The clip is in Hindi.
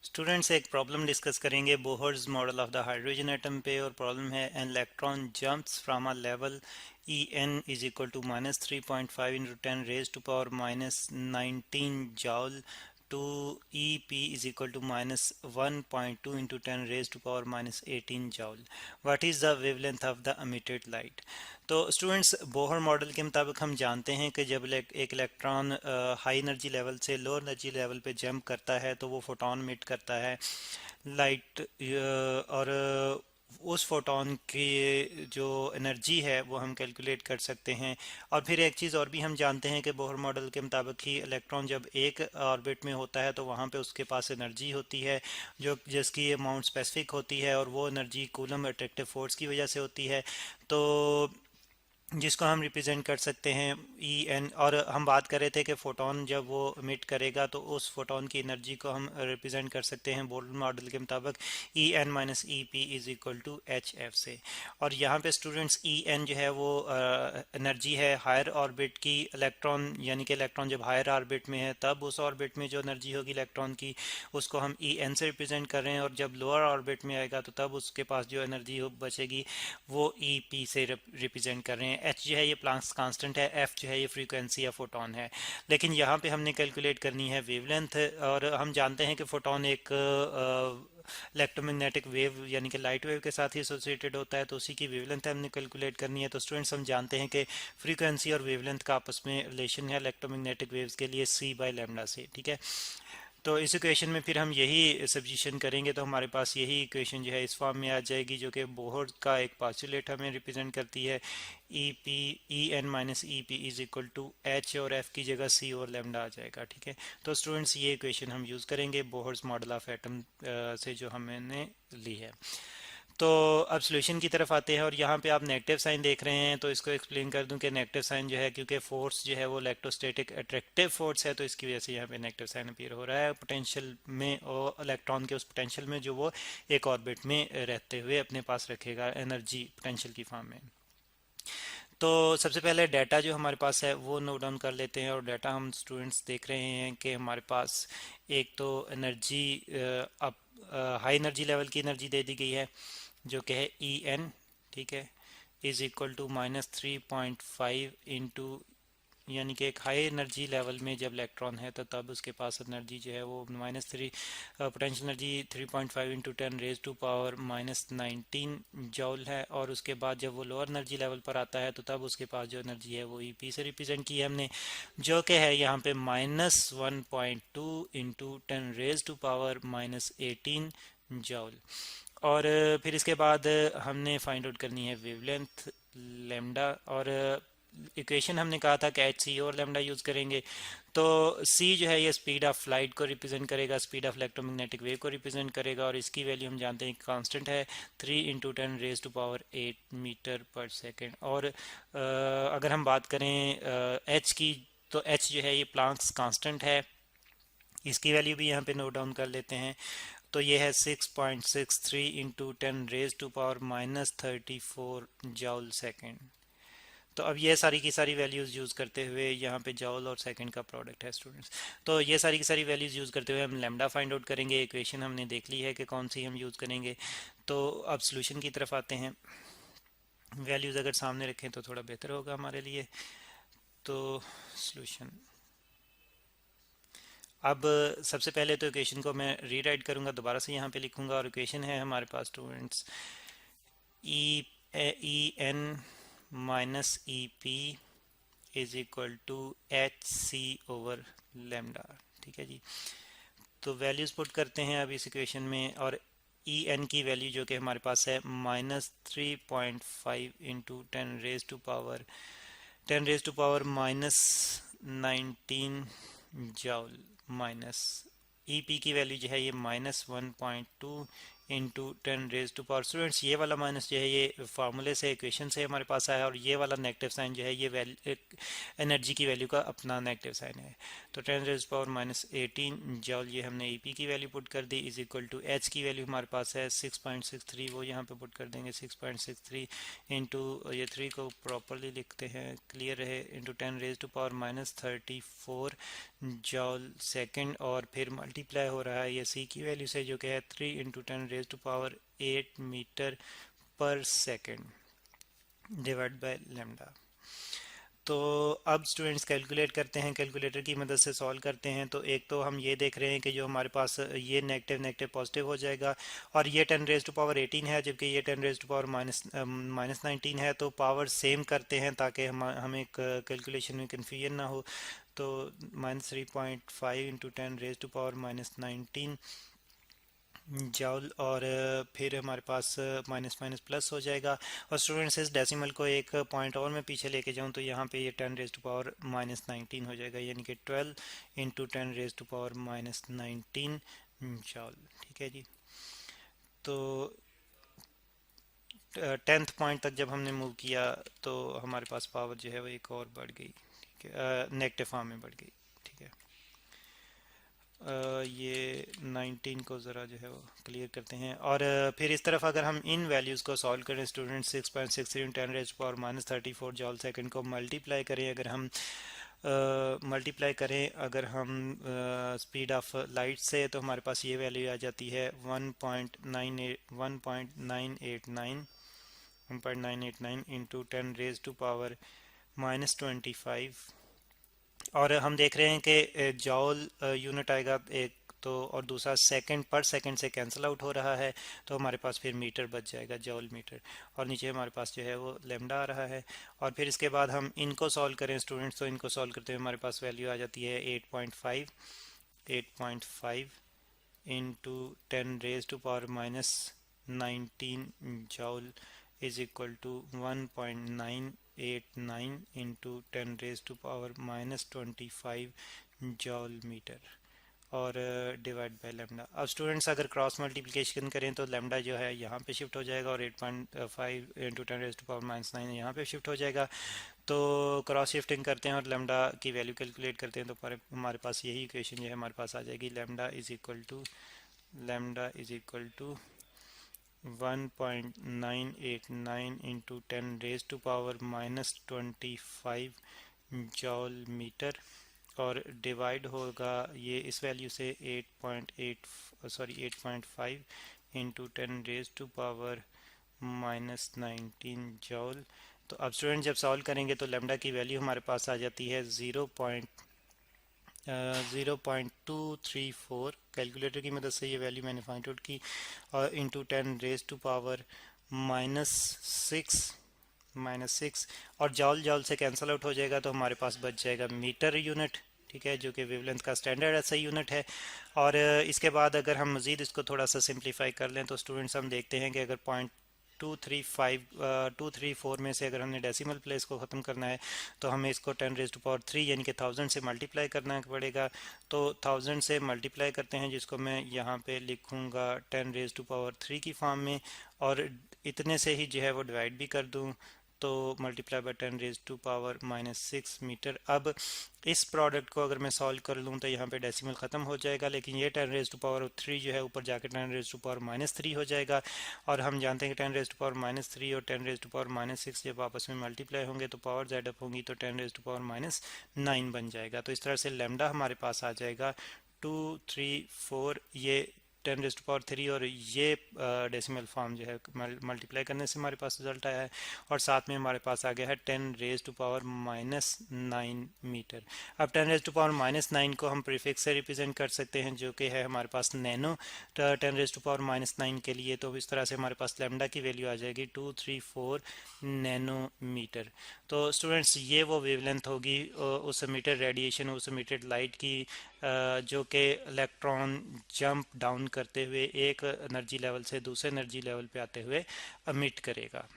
स्टूडेंट्स एक प्रॉब्लम डिस्कस करेंगे Bohr's model of the hydrogen atom पे। और प्रॉब्लम है an electron jumps from a level E N is equal to -3.5 into 10 raise to power -19 joule to E P is equal to -1.2 into 10 raise to power -18 joule. What is the wavelength of the emitted light. तो स्टूडेंट्स बोहर मॉडल के मुताबिक हम जानते हैं कि जब एक इलेक्ट्रॉन हाई एनर्जी लेवल से लो एनर्जी लेवल पे जंप करता है तो वो फोटोन मिट करता है लाइट। और उस फोटोन की जो एनर्जी है वो हम कैलकुलेट कर सकते हैं। और फिर एक चीज़ और भी हम जानते हैं कि बोहर मॉडल के मुताबिक ही इलेक्ट्रॉन जब एक ऑर्बिट में होता है तो वहाँ पे उसके पास एनर्जी होती है जो जिसकी अमाउंट स्पेसिफिक होती है, और वो एनर्जी कूलम अट्रैक्टिव फोर्स की वजह से होती है। तो जिसको हम रिप्रेजेंट कर सकते हैं ई एन। और हम बात कर रहे थे कि फोटोन जब वो इमिट करेगा तो उस फोटोन की एनर्जी को हम रिप्रेजेंट कर सकते हैं बोल्ट मॉडल के मुताबिक E N minus E P is equal to H F से। और यहाँ पे स्टूडेंट्स ई एन जो है वो एनर्जी है हायर ऑर्बिट की इलेक्ट्रॉन, यानी कि इलेक्ट्रॉन जब हायर ऑर्बिट में है तब उस ऑर्बिट में जो एनर्जी होगी इलेक्ट्रॉन की उसको हम ई एन से रिप्रेजेंट कर रहे हैं, और जब लोअर ऑर्बिट में आएगा तो तब उसके पास जो एनर्जी बचेगी वो ई पी से रिप्रेजेंट कर रहे हैं। एच जो है ये प्लांक्स कांस्टेंट है, एफ जो है ये फ्रीक्वेंसी या फोटोन है। लेकिन यहाँ पे हमने कैलकुलेट करनी है वेवलेंथ, और हम जानते हैं कि फोटोन एक इलेक्ट्रोमैग्नेटिक वेव यानी कि लाइट वेव के साथ ही एसोसिएटेड होता है, तो उसी की वेवलेंथ हमने कैलकुलेट करनी है। तो स्टूडेंट्स हम जानते हैं कि फ्रीक्वेंसी और वेवलेंथ का आपस में रिलेशन है इलेक्ट्रोमैग्नेटिक वेव्स के लिए सी बाय लैम्डा से, ठीक है। तो इस इक्वेशन में फिर हम यही सब्स्टिट्यूशन करेंगे तो हमारे पास यही इक्वेशन जो है इस फॉर्म में आ जाएगी, जो कि बोहर का एक पास्टुलेट हमें रिप्रेजेंट करती है। E P E N minus E P is equal to H, और एफ की जगह सी और लेमडा आ जाएगा, ठीक है। तो स्टूडेंट्स ये इक्वेशन हम यूज़ करेंगे बोहर्स मॉडल ऑफ एटम से जो हमने ली है। तो अब सॉल्यूशन की तरफ आते हैं, और यहाँ पे आप नेगेटिव साइन देख रहे हैं तो इसको एक्सप्लेन कर दूं कि नेगेटिव साइन जो है क्योंकि फोर्स जो है वो इलेक्ट्रोस्टैटिक अट्रैक्टिव फोर्स है तो इसकी वजह से यहाँ पे नेगेटिव साइन अपीयर हो रहा है पोटेंशियल में, और इलेक्ट्रॉन के उस पोटेंशियल में जो वो एक ऑर्बिट में रहते हुए अपने पास रखेगा एनर्जी पोटेंशियल की फॉर्म में। तो सबसे पहले डाटा जो हमारे पास है वो नोट डाउन कर लेते हैं, और डाटा हम स्टूडेंट्स देख रहे हैं कि हमारे पास एक तो एनर्जी अब हाई एनर्जी लेवल की एनर्जी दे दी गई है जो कि है ई एन, ठीक है, इज इक्वल टू -3.5 इंटू, यानी कि एक हाई एनर्जी लेवल में जब इलेक्ट्रॉन है तो तब उसके पास एनर्जी जो है वो -3 potential energy 3.5 into 10 raise to power -19 joule है। और उसके बाद जब वो लोअर एनर्जी लेवल पर आता है तो तब उसके पास जो एनर्जी है वो ईपी से रिप्रेजेंट की है हमने, जो कि है यहाँ पे -1.2 into 10 raise to power -18 joule. और फिर इसके बाद हमने फाइंड आउट करनी है वेवलेंथ लेमडा, और इक्वेशन हमने कहा था कि एच सी और लेमडा यूज़ करेंगे। तो सी जो है ये स्पीड ऑफ लाइट को रिप्रेजेंट करेगा, स्पीड ऑफ इलेक्ट्रोमैग्नेटिक वेव को रिप्रेजेंट करेगा, और इसकी वैल्यू हम जानते हैं कांस्टेंट है 3 into 10 raise to power 8 metre पर सेकेंड। और अगर हम बात करें एच की तो एच जो है ये प्लांक्स कांस्टेंट है, इसकी वैल्यू भी यहाँ पे नोट डाउन कर लेते हैं। तो ये है 6.63 into 10 raise to power -34 joule second. तो अब ये सारी की सारी वैल्यूज़ यूज़ करते हुए यहाँ पे जॉल और सेकंड का प्रोडक्ट है स्टूडेंट्स। तो ये सारी की सारी वैल्यूज़ यूज़ करते हुए हम लैम्डा फाइंड आउट करेंगे। इक्वेशन हमने देख ली है कि कौन सी हम यूज़ करेंगे। तो अब सॉल्यूशन की तरफ आते हैं। वैल्यूज़ अगर सामने रखें तो थोड़ा बेहतर होगा हमारे लिए। तो सॉल्यूशन, अब सबसे पहले तो इक्वेशन को मैं रीराइट करूँगा, दोबारा से यहाँ पे लिखूँगा, और इक्वेशन है हमारे पास students E E N minus E P is equal to H C over lambda, ठीक है जी। तो वैल्यूज पुट करते हैं अब इस इक्वेशन में, और ई एन की वैल्यू जो कि हमारे पास है -3.5 into 10 raise to power -19 joule, minus E P की वैल्यू जो है ये -1.2 into 10 raise to power. Students ये वाला माइनस जो है ये फार्मूले से इक्वेशन से हमारे पास आया, और ये वाला नेगेटिव साइन जो है ये एनर्जी की वैल्यू का अपना नेगेटिव साइन है। तो 10 रेज पावर -18 जॉल ये हमने ई पी की वैल्यू पुट कर दी, इज इक्वल टू एच की वैल्यू हमारे पास है 6.63, वो यहाँ पे पुट कर देंगे 6.63 इंटू, ये 3 को प्रॉपरली लिखते हैं क्लियर रहे, into 10 raise to power -34 joule second, और फिर मल्टीप्लाई हो रहा है ये सी की वैल्यू से जो कि है 3 इंटू 10⁻8 मीटर पर सेकंड डिवाइड बाय लेमडा। तो अब स्टूडेंट्स कैलकुलेट करते हैं, कैलकुलेटर की मदद से सॉल्व करते हैं। तो एक तो हम ये देख रहे हैं कि जो हमारे पास ये नेगेटिव नेगेटिव पॉजिटिव हो जाएगा, और ये 10⁻18 है जबकि ये 10⁻−19 है। तो पावर सेम करते हैं ताकि हमें कैलकुलेशन में कन्फ्यूजन ना हो। तो -3.5 इंटू 10⁻−19 जॉल, और फिर हमारे पास माइनस माइनस प्लस हो जाएगा। और स्टूडेंट्स इस डेसिमल को एक पॉइंट और मैं पीछे लेके जाऊँ तो यहाँ पे ये 10⁻−19 हो जाएगा, यानी कि 12 इंटू 10⁻−19 जॉल। ठीक है जी। तो 10th पॉइंट तक जब हमने मूव किया तो हमारे पास पावर जो है वो एक और बढ़ गई। ठीक है, नेगेटिव फॉर्म में बढ़ गई। ठीक है, ये 19 को ज़रा जो है वो क्लियर करते हैं। और फिर इस तरफ अगर हम इन वैल्यूज़ को सॉल्व करें स्टूडेंट, 6.63 10⁻⁻34 जॉल सेकंड को मल्टीप्लाई करें, अगर हम अगर हम स्पीड ऑफ लाइट से, तो हमारे पास ये वैल्यू आ जाती है 1.989 इंटू 10⁻⁻25। और हम देख रहे हैं कि जॉल यूनिट आएगा एक तो, और दूसरा सेकंड पर सेकंड से कैंसिल आउट हो रहा है, तो हमारे पास फिर मीटर बच जाएगा, जॉल मीटर। और नीचे हमारे पास जो है वो लेमडा आ रहा है। और फिर इसके बाद हम इनको सॉल्व करें स्टूडेंट्स, तो इनको सॉल्व करते हुए हमारे पास वैल्यू आ जाती है 8.5 into 10⁻⁻19 joule is equal to 1.989 into 10⁻⁻25 joule metre, और डिवाइड बाय लेमडा। अब स्टूडेंट्स अगर क्रॉस मल्टीप्लिकेशन करें तो लेमडा जो है यहाँ पे शिफ्ट हो जाएगा, और 8.5 इंटू 10⁻⁻9 यहाँ पे शिफ्ट हो जाएगा। तो क्रॉस शिफ्टिंग करते हैं और लेमडा की वैल्यू कैलकुलेट करते हैं, तो हमारे पास यही इक्वेशन जो है हमारे पास आ जाएगी। Lambda is equal to 1.989 into 10⁻⁻25 joule metre, और डिवाइड होगा ये इस वैल्यू से 8.5 इंटू 10⁻⁻19 जॉल। तो अब स्टूडेंट जब सॉल्व करेंगे तो लेमडा की वैल्यू हमारे पास आ जाती है 0.234। कैलकुलेटर की मदद से ये वैल्यू मैंने फाइंड आउट की, और इंटू 10⁻⁻6 और जॉल जॉल से कैंसिल आउट हो जाएगा, तो हमारे पास बच जाएगा मीटर यूनिट। ठीक है, जो कि वेवलेंथ का स्टैंडर्ड ऐसा यूनिट है। और इसके बाद अगर हम मज़ीद इसको थोड़ा सा सिंप्लीफाई कर लें तो स्टूडेंट्स हम देखते हैं कि अगर 234 में से अगर हमने डेसिमल प्लेस को ख़त्म करना है तो हमें इसको 10⁻³ यानी कि 1000 से मल्टीप्लाई करना पड़ेगा। तो 1000 से मल्टीप्लाई करते हैं, जिसको मैं यहाँ पे लिखूँगा 10⁻³ की फॉर्म में, और इतने से ही जो है वो डिवाइड भी कर दूँ, तो मल्टीप्लाई बाय 10⁻⁻6 मीटर। अब इस प्रोडक्ट को अगर मैं सॉल्व कर लूँ तो यहाँ पे डेसिमल ख़त्म हो जाएगा, लेकिन ये 10⁻³ जो है ऊपर जाके 10⁻³ हो जाएगा। और हम जानते हैं कि 10⁻³ और 10⁻⁻6 जब आपस में मल्टीप्लाई होंगे तो पावर ज़्यादा होंगी, तो 10⁻⁻9 बन जाएगा। तो इस तरह से लेमडा हमारे पास आ जाएगा 234, ये 10⁻³ और ये डेसिमल फॉर्म जो है मल्टीप्लाई करने से हमारे पास रिजल्ट आया है, और साथ में हमारे पास आ गया है 10⁻⁻9 मीटर। अब 10⁻⁻9 को हम प्रीफिक्स से रिप्रेजेंट कर सकते हैं, जो कि है हमारे पास नैनो 10⁻⁻9 के लिए। तो इस तरह से हमारे पास लेमडा की वैल्यू आ जाएगी 234 नैनोमीटर। तो स्टूडेंट्स ये वो वेवलेंथ होगी उस एमिटेड रेडिएशन, उस एमिटेड लाइट की, जो कि इलेक्ट्रॉन जंप डाउन करते हुए एक एनर्जी लेवल से दूसरे एनर्जी लेवल पे आते हुए एमिट करेगा।